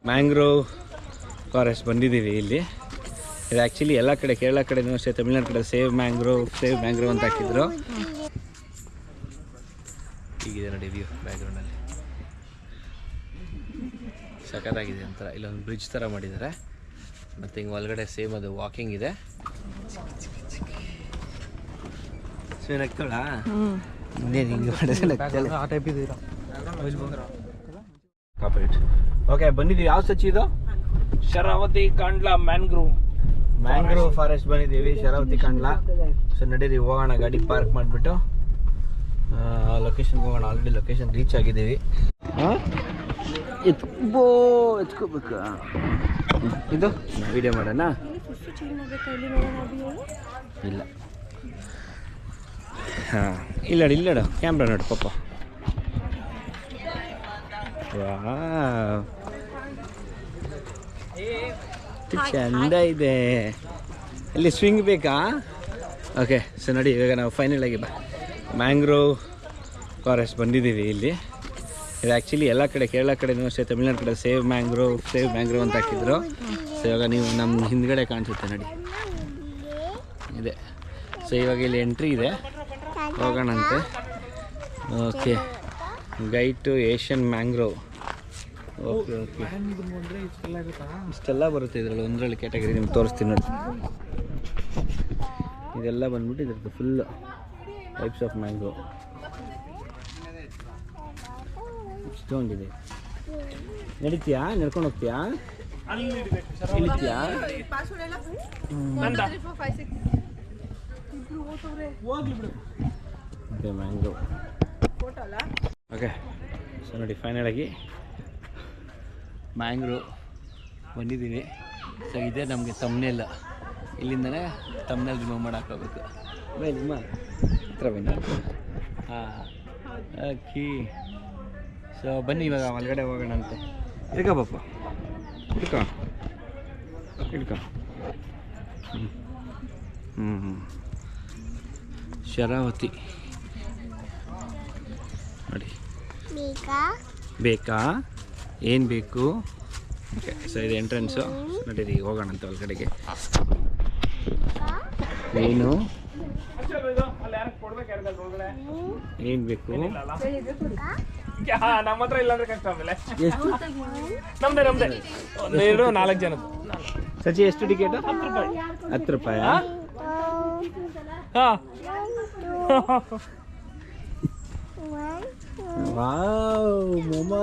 Mangrove forest ಬಂದಿದ್ದೀವಿ ಇಲ್ಲಿ. ಇದು ಆ್ಯಕ್ಚುಲಿ ಎಲ್ಲ ಕಡೆ ಕೇರಳ ಕಡೆನೂ ಅಷ್ಟೇ, ತಮಿಳ್ನಾಡು ಕಡೆ ಸೇವ್ ಮ್ಯಾಂಗ್ರೋವ್ ಅಂತ ಹಾಕಿದ್ರು. ಹೀಗಿದೆ ನೋಡಿ ವ್ಯೂ ಬ್ಯಾಕ್ಗ್ರೌಂಡಲ್ಲಿ, ಸಖತ್ತಾಗಿದೆ. ಒಂಥರ ಇಲ್ಲೊಂದು ಬ್ರಿಡ್ಜ್ ಥರ ಮಾಡಿದ್ದಾರೆ, ಮತ್ತು ಹಿಂಗೆ ಒಳಗಡೆ ಸೇಮ್ ಅದು ವಾಕಿಂಗ್ ಇದೆ. ನಗ್ತಾಳ ಇನ್ನೇನು ಹಿಂಗೆ ಆ ಟೈಪ್ ಇದೆ. ಓಕೆ ಬಂದಿದ್ದೀವಿ. ಯಾವ ಸಚ್ಚಿ ಇದು? ಶರಾವತಿ ಕಾಂಡ್ಲಾ ಮ್ಯಾಂಗ್ರೋವ್ ಫಾರೆಸ್ಟ್ ಬಂದಿದ್ದೀವಿ, ಶರಾವತಿ ಕಾಂಡ್ಲಾ. ಸೊ ನಡೀರಿ ಹೋಗೋಣ, ಗಾಡಿ ಪಾರ್ಕ್ ಮಾಡಿಬಿಟ್ಟು ಲೊಕೇಶನ್ಗೆ ಹೋಗೋಣ. ಆಲ್ರೆಡಿ ಲೊಕೇಶನ್ ರೀಚ್ ಆಗಿದ್ದೀವಿ. ಎತ್ಕೋಬೇಕಾ ಇದು? ವಿಡಿಯೋ ಮಾಡೋಣ? ಇಲ್ಲ ಹಾಂ ಇಲ್ಲ ಕ್ಯಾಮ್ರಾ ನೋಡು ಪಾಪ. ಚಂದ ಇದೆ. ಇಲ್ಲಿ ಸ್ವಿಂಗ್ ಬೇಕಾ? ಓಕೆ ಸೊ ನೋಡಿ, ಇವಾಗ ನಾವು ಫೈನಲ್ ಆಗಿ ಮ್ಯಾಂಗ್ರೋವ್ ಫಾರೆಸ್ಟ್ ಬಂದಿದ್ದೀವಿ ಇಲ್ಲಿ. ಇದು ಆ್ಯಕ್ಚುಲಿ ಎಲ್ಲ ಕಡೆ ಕೇರಳ ಕಡೆನೂ ಅಷ್ಟೇ, ತಮಿಳ್ನಾಡು ಕಡೆ ಸೇವ್ ಮ್ಯಾಂಗ್ರೋವ್ ಅಂತ ಹಾಕಿದ್ರು. ಸೊ ಇವಾಗ ನೀವು ನಮ್ಮ ಹಿಂದ್ಗಡೆ ಕಾಣಿಸುತ್ತೆ ನೋಡಿ ಇದೆ. ಸೊ ಇವಾಗ ಇಲ್ಲಿ ಎಂಟ್ರಿ ಇದೆ, ಹೋಗೋಣಂತೆ. Okay, guide to Asian mangrove. Okay ಇಷ್ಟೆಲ್ಲ ಬರುತ್ತೆ ಇದರಲ್ಲಿ, ಒಂದರಲ್ಲಿ ಕ್ಯಾಟಗರಿ ನಿಮ್ಗೆ ತೋರಿಸ್ತೀನಿ ನೋಡಿ. ಇದೆಲ್ಲ ಬಂದ್ಬಿಟ್ಟು ಇದ್ರದ್ದು ಫುಲ್ ಟೈಪ್ಸ್ ಆಫ್ ಮ್ಯಾಂಗ್ರೋವ್ ಇಷ್ಟೊಂದಿದೆ. ನಡೀತೀಯಾ? ನಡ್ಕೊಂಡು ಹೋಗ್ತೀಯಾ? ಇಳಿತೀಯಾ? ಮ್ಯಾಂಗ್ರೋವ್. ಓಕೆ ಸೊ ನೋಡಿ, ಫೈನಲ್ ಆಗಿ ಮ್ಯಾಂಗ್ರೋವ್ ಬಂದಿದ್ದೀವಿ. ಸೊ ಇದೇ ನಮಗೆ ತಮ್ನೇಲ್, ಇಲ್ಲಿಂದನೇ ತಮ್ನೇಲ್ ರಿಮೂವ್ ಮಾಡೋಕ್ಕಾಗಬೇಕು. ಬೈ ನಿಮ್ಮ ಹತ್ರ ಬನ್ನಿ. ಹಾಂ ಓಕೆ, ಸೊ ಬನ್ನಿ ಇವಾಗ ಒಳಗಡೆ ಹೋಗೋಣಂತೆ. ಇಡ್ಕೋ ಪಾಪ, ಇಡ್ಕೋ. ಶರಾವತಿ ನೋಡಿ. ಬೇಕಾ? ಏನು ಬೇಕು? ಓಕೆ ಸೊ ಇದು ಎಂಟ್ರೆನ್ಸು. ನಡೀರಿ ಹೋಗೋಣಂತೆ ಒಳಗಡೆಗೆ. ಏನು ಬೇಕು? ನಮ್ಮ ಹತ್ರ ಇಲ್ಲಾಂದ್ರೆ ಕಷ್ಟ. ಆಮೇಲೆ ನಮ್ದೇ 4 ಜನ. ಸಚಿ ಎಷ್ಟು ಟಿಕೆಟ್? 10 ರೂಪಾಯಿ. ವಾವ್ ಮೊಮ್ಮ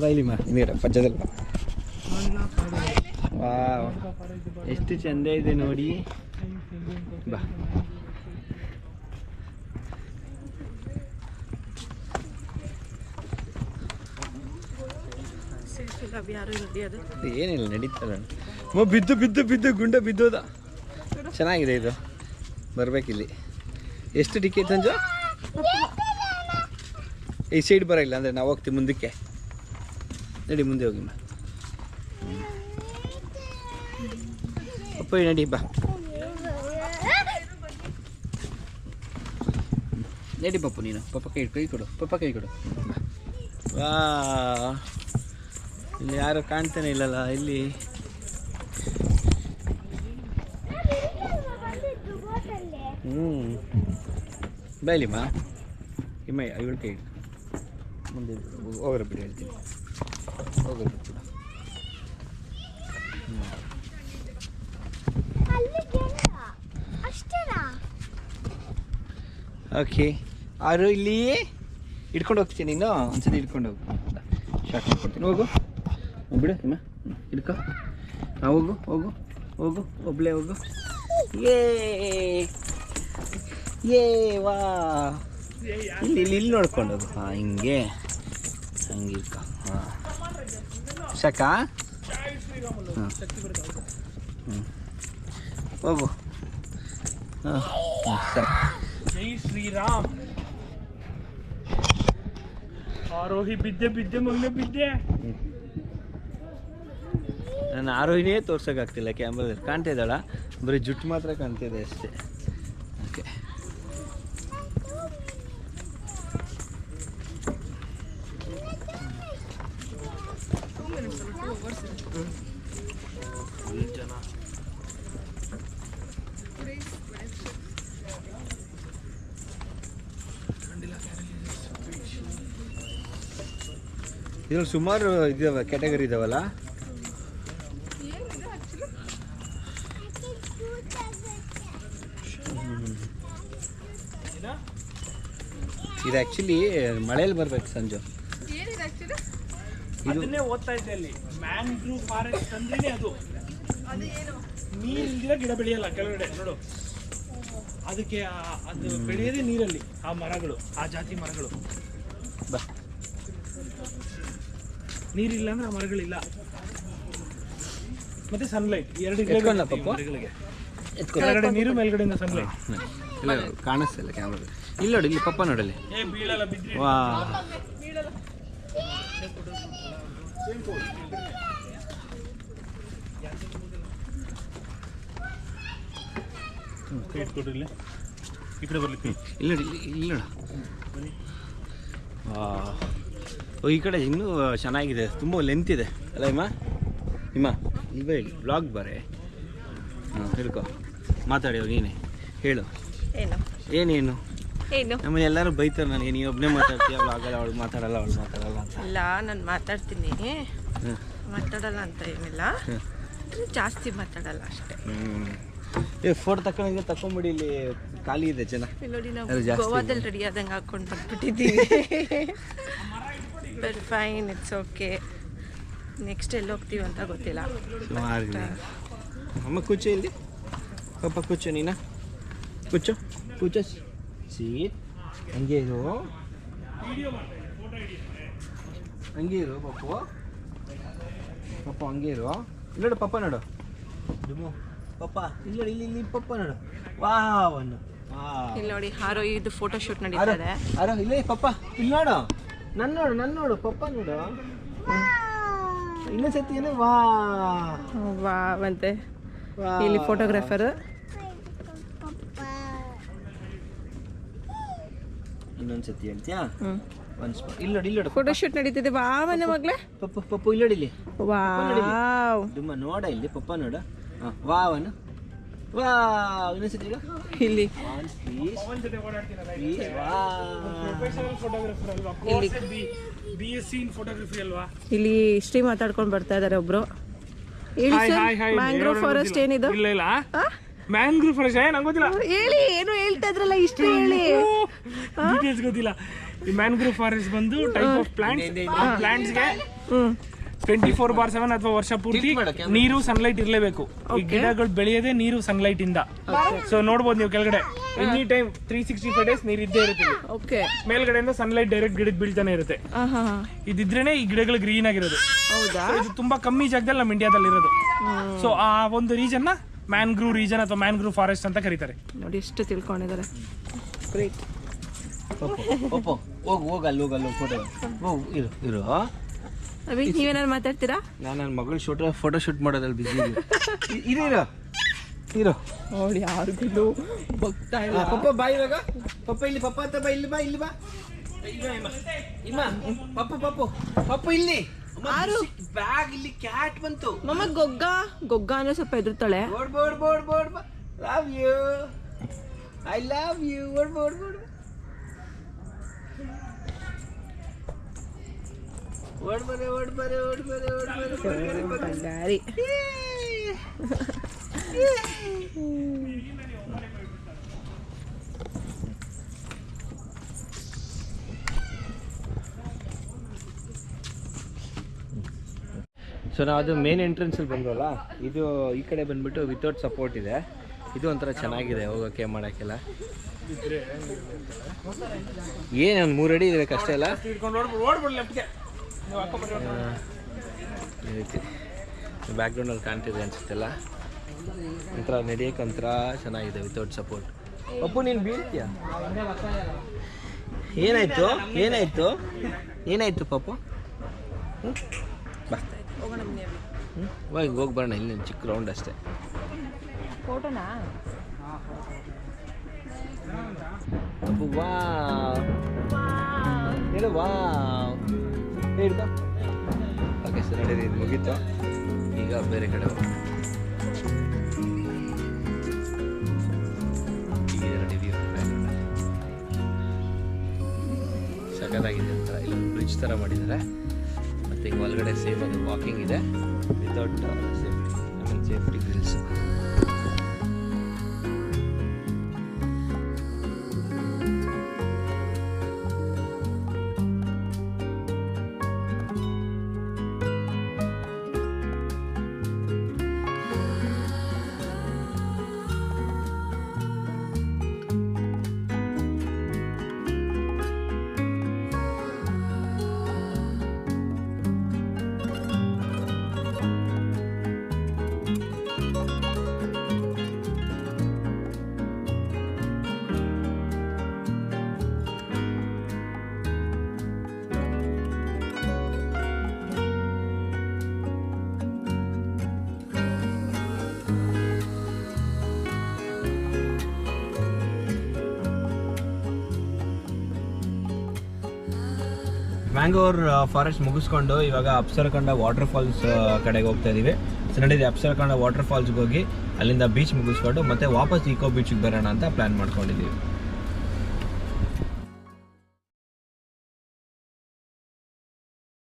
ಬೈಲಿಮ್ಮ ನೀರ ಪಜ್ಜದಲ್ಲ. ವಾವ್ ಎಷ್ಟು ಚಂದ ಇದೆ ನೋಡಿ. ಬಾ ಏನಿಲ್ಲ, ನಡೀತಲ್ಲ. ಬಿದ್ದು ಗುಂಡ ಬಿದ್ದೋದ. ಚೆನ್ನಾಗಿದೆ ಇದು, ಬರ್ಬೇಕಿಲ್ಲಿ. ಎಷ್ಟು ಟಿಕೆಟ್ ಸಂಜು? ಈ ಸೈಡ್ ಬರೋಲ್ಲ ಅಂದರೆ ನಾವು ಹೋಗ್ತೀವಿ ಮುಂದಕ್ಕೆ. ನಡಿ ಮುಂದೆ ಹೋಗಿ ಅಪ್ಪ, ನಡಿ ಬಾ. ನಡಿ ಪಪ್ಪು, ನೀನು ಪಪ್ಪ ಕೈ ಕೊಡು. ವಾ ಇಲ್ಲಿ ಯಾರು ಕಾಣ್ತಾನೆ ಇಲ್ಲಲ್ಲ ಇಲ್ಲಿ. ಬೈಲಿಮ್ಮ ಇಮ್ಮಯ್ಯ ಇವಳು ಕೈ ಮುಂದೆ ಹೋಗ್ರ ಬಿಡಿ, ಹೇಳ್ತೀನಿ ಹೋಗ್ರ ಬಿಟ್ಟು. ಓಕೆ ಅವರು ಇಲ್ಲಿ ಇಟ್ಕೊಂಡು ಹೋಗ್ತೀನಿ. ನೀನು ಒಂದ್ಸತಿ ಇಟ್ಕೊಂಡು ಹೋಗು, ಶಾರ್ಟ್ ಮಾಡ್ಕೊಡ್ತೀನಿ. ಹೋಗು ಬಿಡು ಇಮ್ಮ, ಹಿಡ್ಕೊ. ಹೋಗು ಒಬ್ಳೆ ಹೋಗು. ಏ ವಾ, ಇಲ್ಲಿ ನೋಡ್ಕೊಂಡು ಹೋಗು. ಹಾಂ ಹಂಗೆ ಇಟ್ಕೊ. ಹಾಂ ಶಕ. ಹಾಂ ಹೋಗು. ಹಾಂ ಸರಿ. ಜೈ ಶ್ರೀರಾಮ್. ಆರೋಹಿ ಬಿದ್ದೆ ಮಗನೇ. ನಾನು ಆರೋಹಿನೇ ತೋರ್ಸೋಕ್ಕಾಗ್ತಿಲ್ಲ ಕ್ಯಾಮ್ರಾದಲ್ಲಿ. ಕಾಣ್ತಾ ಇದ್ದಾಳ, ಬರೀ ಜುಟ್ಟು ಮಾತ್ರ ಕಾಣ್ತಿದೆ ಅಷ್ಟೇ. ಓಕೆ ಫುಲ್ ಜನ. ಇದ್ರಲ್ಲಿ ಸುಮಾರು ಇದಾವೆ, ಕ್ಯಾಟಗರಿ ಇದಾವಲ್ಲ. ಇದು ಆ್ಯಕ್ಚುಲಿ ಮಳೆಯಲ್ಲಿ ಬರ್ಬೇಕು ಸಂಜು. ಇದನ್ನೇ ಓದ್ತಾ ಇದ್ದೆ ಅಲ್ಲಿ. ಮ್ಯಾಂಗ್ರೂವ್ ಫಾರೆಸ್ಟ್ ಅಂದ್ರೇನೆ ಅದು. ನೀರಿಲ್ದಿರ ಗಿಡ ಬೆಳೆಯಲ್ಲ ಕೆಳಗಡೆ ನೋಡು. ಅದಕ್ಕೆ ಅದು ಬೆಳೆಯೋದೇ ನೀರಲ್ಲಿ. ಆ ಮರಗಳು, ಆ ಜಾತಿ ಮರಗಳು. ಬಾ, ನೀರಿಲ್ಲ ಅಂದ್ರೆ ಆ ಮರಗಳಿಲ್ಲ. ಮತ್ತೆ ಸನ್ಲೈಟ್ ಎರಡು ಎತ್ಕೊಂಡ ಪಪ್ಪ? ಮರಗಳಿಗೆ. ಕೆಳಗಡೆ ನೀರು, ಮೇಲ್ಗಡೆಯಿಂದ ಸನ್ಲೈಟ್. ಇಲ್ಲ ಕಾಣಿಸ್ತಿಲ್ಲ ಕ್ಯಾಮ್ರಾ. ಇಲ್ಲಿ ನೋಡಿ, ಇಲ್ಲಿ ಪಪ್ಪ ನೋಡಲ್ಲಿ. ಬೀಳಲ್ಲ, ಬಿದ್ರಿ. ವಾ, ಕೊಡ್ರಿ ಈ ಕಡೆ ಬರ್ಲಿಕ್ಕೆ. ಇಲ್ಲಿ ನೋಡಿ, ಇಲ್ಲಿ ನೋಡು. ಈ ಕಡೆ ಇನ್ನೂ ಚೆನ್ನಾಗಿದೆ, ತುಂಬ ಲೆಂತ್ ಇದೆ ಅಲ್ಲ ಇಮ್ಮ? ಇವೇ ಬ್ಲಾಗ್ ಬರೇ. ಹಾಂ, ಹೇಳ್ಕೊ, ಮಾತಾಡಿ ನೀನೇ ಹೇಳು. ಏನೇನು ನಮ್ಮನ್ನ ಎಲ್ಲರೂ ಬೈತಾರೆ ನನಗೆ, ನೀನು ಒಬ್ಬನೇ ಮಾತಾಡ್ತೀಯ, ಬ್ಲಾಗಲ್ಲ, ಅವಳು ಮಾತಾಡಲ್ಲ ಅಂತ. ಇಲ್ಲ, ನಾನು ಮಾತಾಡ್ತೀನಿ, ಮಾತಾಡಲ್ಲ ಅಂತ ಏನಿಲ್ಲ, ಜಾಸ್ತಿ ಮಾತಾಡಲ್ಲ ಅಷ್ಟೇ. ಫೋಟೋ ತಕೊಂಡ್ಬಿಡಿ, ಇಲ್ಲಿ ಖಾಲಿ ಇದೆ ಜನ. ನೋಡಿ, ನಾವು ಗೋವಾದಲ್ಲಿ ರೆಡಿ ಆದಂಗೆ ಹಾಕೊಂಡು ಬಂದ್ಬಿಟ್ಟಿದ್ದೀವಿ. But fine, it's okay. Next ಎಲ್ಲಿ ಹೋಗ್ತೀವಿ ಅಂತ ಗೊತ್ತಿಲ್ಲ. ಅಮ್ಮ ಕೂಚು ಇಲ್ಲಿ, ಪಪ್ಪ ಕೂಚು, ನೀನಾ ಕೂಚು ಸೀಟ್. ಹಂಗೆ ಇರು ಪಪ್ಪ ಹಂಗೆ ಇರು. ಇಲ್ಲೋಡು ಪಪ್ಪ ನೋಡು, ಪಪ್ಪ ಇಲ್ಲಿ ಪಪ್ಪ ನೋಡು. ವಾವನ್ನು ಇಲ್ಲಿ ನೋಡಿ, ಹಾರೋ ಇದು ಫೋಟೋ ಶೂಟ್ ನಡೀತದೆ. ಅರೋ ಇಲ್ಲೇ ಪಪ್ಪ, ಇಲ್ಲಿ ನೋಡು, ನನ್ನ ನೋಡು ಪಪ್ಪ ನೋಡು. ಇನ್ನೊಂದ್ಸತಿ ಏನು ವಾ ಮತ್ತೆ ಇಲ್ಲಿ ಫೋಟೋಗ್ರಾಫರ್. ಇನ್ನೊಂದ್ಸತಿ ಹೇಳ್ತೀಯಾ? ಇಲ್ಲಿ ನೋಡಿ ಫೋಟೋ ಶೂಟ್ ನಡೀತಿದೆ. ವಾವನ ಮಗ್ಲೆ ಪಪ್ಪ ಇಲ್ಲಿ ನೋಡಿ, ಇಲ್ಲಿ ವಾವ್. ತುಂಬ ನೋಡ, ಇಲ್ಲಿ ಪಪ್ಪ ನೋಡ. ವಾವನು ವಾವ್. ಇನ್ನೊಂದ್ಸತಿ ಇಲ್ಲಿ ಇಲ್ಲಿ ಹಿಸ್ಟ್ರಿ ಮಾತಾಡ್ಕೊಂಡು ಬರ್ತಾ ಇದಾರೆ ಒಬ್ರು. ಮ್ಯಾಂಗ್ರೋವ್ ಫಾರೆಸ್ಟ್ ಏನಿದು? ಇಲ್ಲ ಮ್ಯಾಂಗ್ರೂವ್ ಫಾರೆಸ್ಟ್ ನಂಗೆ ಗೊತ್ತಿಲ್ಲ. ಹೇಳಿ, ಏನು ಹೇಳ್ತಾ ಇದ್ರಲ್ಲ, ಹಿಸ್ಟ್ರಿ ಹೇಳಿ. ಡೀಟೇಲ್ಸ್ ಗೊತ್ತಿಲ್ಲ. ಈ ಮ್ಯಾಂಗ್ರೂವ್ ಫಾರೆಸ್ಟ್ ಬಂದು ಟೈಪ್ ಆಫ್ ಪ್ಲಾಂಟ್ಸ್ಗೆ 24/7 ಅಥವಾ ವರ್ಷ ಪೂರ್ತಿ ನೀರು, ಸನ್ಲೈಟ್ ಇರಲೇಬೇಕು. ಈ ಗಿಡಗಳು ಬೆಳೆಯೋದೇ ನೀರು, ಸನ್ಲೈಟ್ ಇಂದ. ಸೊ ನೋಡ್ಬೋದು ನೀವು ಕೆಳಗಡೆ ಎನಿ ಟೈಮ್ 365 ಡೇಸ್ ನೀರು ಇದ್ದೇ ಇರುತ್ತೆ. ಮೇಲ್ಗಡೆಯಿಂದ ಸನ್ಲೈಟ್ ಡೈರೆಕ್ಟ್ ಗಿಡಕ್ಕೆ ಬೀಳ್ತಾನೆ ಇರುತ್ತೆ. ಇದಿದ್ರೇನೆ ಈ ಗಿಡಗಳು ಗ್ರೀನ್ ಆಗಿರೋದು. ಇದು ತುಂಬಾ ಕಮ್ಮಿ ಜಾಗದಲ್ಲಿ ನಮ್ಮ ಇಂಡಿಯಾದಲ್ಲಿ ಇರೋದು. ಸೊ ಆ ಒಂದು ರೀಜನ್ ನ ಮ್ಯಾಂಗ್ರೂವ್ ರೀಜನ್ ಅಥವಾ ಮ್ಯಾಂಗ್ರೂವ್ ಫಾರೆಸ್ಟ್ ಅಂತ ಕರೀತಾರೆ. ನೋಡಿ ಎಷ್ಟು ತಿಳ್ಕೊಂಡಿದ್ದಾರೆ. ಗ್ರೇಟ್. ಹೋಗಲ್ಲ ಫೋಟೋ ಇರು. ಅಭಿ, ನೀವೇನಾರು ಮಾತಾಡ್ತೀರಾ? ನಾನು ನನ್ನ ಮಗಳು ಫೋಟೋ ಶೂಟ್ ಮಾಡೋದ್ರಲ್ಲಿ ಬಿಸಿ ಇರೋ. ನೋಡಿ, ಯಾರಿಗೂ ಭಕ್ತ ಇಲ್ಲ. ಪಪ್ಪ ಬಾ ಇವಾಗ. ಪಪ್ಪ ಇಲ್ಲಿ, ಪಪ್ಪ ಅಂತ ಬಾ, ಇಲ್ಲಿ ಬಾ, ಇಲ್ಲಿ ಬಾ. ಪಪ್ಪ ಇಲ್ಲಿ. ಬ್ಯಾಗ್ ಇಲ್ಲಿ ಕ್ಯಾಟ್ ಬಂತು. ಮಮ್ಮ ಗೊಗ್ಗ ಅಂದ್ರೆ ಸ್ವಲ್ಪ ಎದುರ್ತಾಳೆ. ಬೋರ್ಡ್ love you, I love you. ಬೋರ್ಡ್ ಗಾರಿ. ಸೊ ನಾವು ಅದು ಮೇನ್ ಎಂಟ್ರೆನ್ಸಲ್ಲಿ ಬಂದ್ವಲ್ಲ, ಇದು ಈ ಕಡೆ ಬಂದ್ಬಿಟ್ಟು ವಿತೌಟ್ ಸಪೋರ್ಟ್ ಇದೆ. ಇದು ಒಂಥರ ಚೆನ್ನಾಗಿದೆ ಹೋಗೋಕ್ಕೆ ಮಾಡೋಕ್ಕೆಲ್ಲ. ಏನು ಒಂದು 3 ಅಡಿ ಇದೆ ಕಷ್ಟ ಇಲ್ಲ. ಈ ರೀತಿ ಬ್ಯಾಕ್ಗ್ರೌಂಡಲ್ಲಿ ಕಾಣ್ತಿದೆ ಅನ್ಸುತ್ತಲ್ಲ. ಒಂಥರ ನಡೆಯೋಕೆ ಒಂಥರ ಚೆನ್ನಾಗಿದೆ ವಿತೌಟ್ ಸಪೋರ್ಟ್. ಅಪ್ಪು ನೀನು ಬೀಳ್ತೀಯ? ಏನಾಯ್ತು ಪಪ್ಪು? ಬಾ, ಹೋಗಿ ಬರೋಣ. ಇಲ್ಲಿ ಚಿಕ್ಕ ರೌಂಡ್ ಅಷ್ಟೇ. ಫೋಟೋನಾ? ಅಪ್ಪು ವಾ ಹೇಳು, ವಾ ಹೇಳ್ಕೊ. ಓಕೆ ಸರ್, ನಡೀರಿ, ಇದು ಮುಗೀತು. ಈಗ ಬೇರೆ ಕಡೆ ಹೋಗೋಣ. ಸಖತ್ತಾಗಿದೆ ಅಂತ ಇಲ್ಲೊಂದು ಬ್ರಿಡ್ಜ್ ಥರ ಮಾಡಿದ್ದಾರೆ. ಮತ್ತು ಈಗ ಒಳಗಡೆ ಸೇಫ್ ಅದು ವಾಕಿಂಗ್ ಇದೆ ವಿತೌಟ್ ಸೇಫ್ಟಿ ಗ್ರಿಲ್ಸ್. ಮ್ಯಾಂಗೋರ್ ಫಾರೆಸ್ಟ್ ಮುಗಿಸ್ಕೊಂಡು ಇವಾಗ ಅಪ್ಸರಕೊಂಡ ವಾಟರ್ ಫಾಲ್ಸ್ ಕಡೆಗೆ ಹೋಗ್ತಾ ಇದೀವಿ. ಸೊ ನಡೀರಿ ಅಪ್ಸರಕೊಂಡ ವಾಟರ್ ಫಾಲ್ಸ್ಗೆ ಹೋಗಿ ಅಲ್ಲಿಂದ ಬೀಚ್ ಮುಗಿಸ್ಕೊಂಡು ಮತ್ತೆ ವಾಪಸ್ ಈಕೋ ಬೀಚ್ಗೆ ಬರೋಣ ಅಂತ ಪ್ಲಾನ್ ಮಾಡ್ಕೊಂಡಿದ್ದೀವಿ.